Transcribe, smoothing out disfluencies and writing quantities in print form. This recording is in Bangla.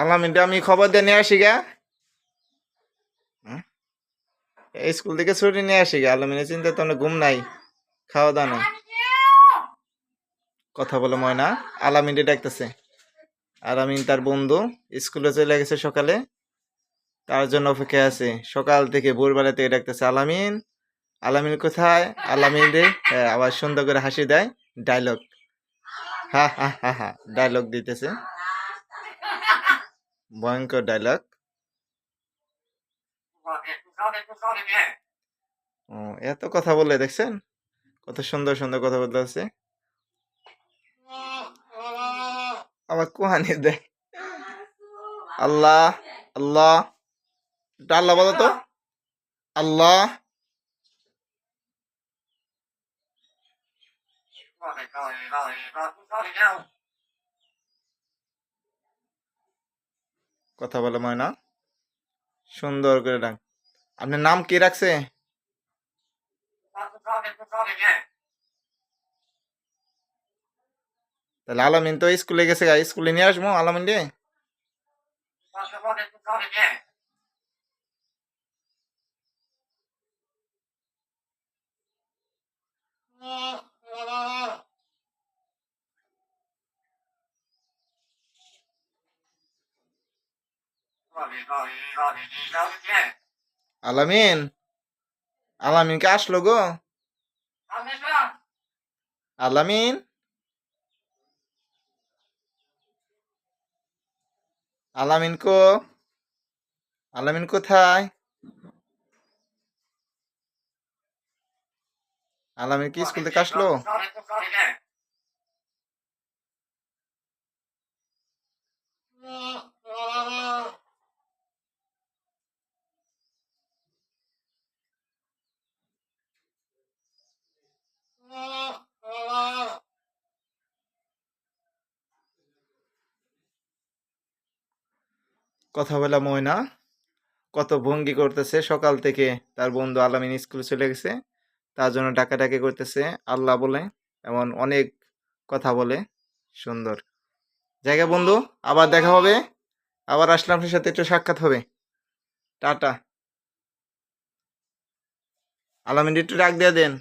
আলামিনটা আমি খবর দিয়ে নিয়ে আসি গা। হুম? এই স্কুল থেকে ছুটি নিয়ে আসি গা। আলামিনের চিন্তা তো ঘুম নাই, খাওয়া দাওয়া নাই। কথা বলে ময়না আলামিনটা ডাকতেছে। আলামিন তার বন্ধু স্কুলে চলে গেছে সকালে, তার জন্য অপেক্ষায় আছে। সকাল থেকে ভোরবেলা থেকে ডাকতেছে, আলামিন আলামিন কোথায়, আলামিন রে। হ্যাঁ, আবার সুন্দর করে হাসি দেয়, ডায়লগ, হা হা হা হা, ডায়লগ দিতেছে, ভয়ঙ্কর ডায়লগ। ও, এত কথা বলে দেখছেন, কত সুন্দর সুন্দর কথা বলতেছে। আবার কুহানি দেয়, আল্লাহ আল্লাহ, এটা আল্লাহ বলো তো, আল্লাহ। কথা বলে ময়না, সুন্দর করে ডাক। আপনার নাম কি রাখছে? তাহলে আলামিন তো স্কুলে গেছে গা, স্কুলে নিয়ে আসবো আলামিন রে। আলামিন, আলামিন কে আসলো গো, আলামিন, আলামিন কো, আলামিন কোথায়, আলামিন কি স্কুল থেকে আসলো? কথা বলা ময়না কত ভঙ্গি করতেছে সকাল থেকে। তার বন্ধু আলামিন স্কুলে চলে গেছে, তার জন্য ডাকাডাকি করতেছে, আল্লাহ বলে, এমন অনেক কথা বলে। সুন্দর জায়গা বন্ধু, আবার দেখা হবে, আবার আসলে আপনার সাথে একটু সাক্ষাৎ হবে। টাটা। আলামিন একটু ডাক দিয়ে দেন।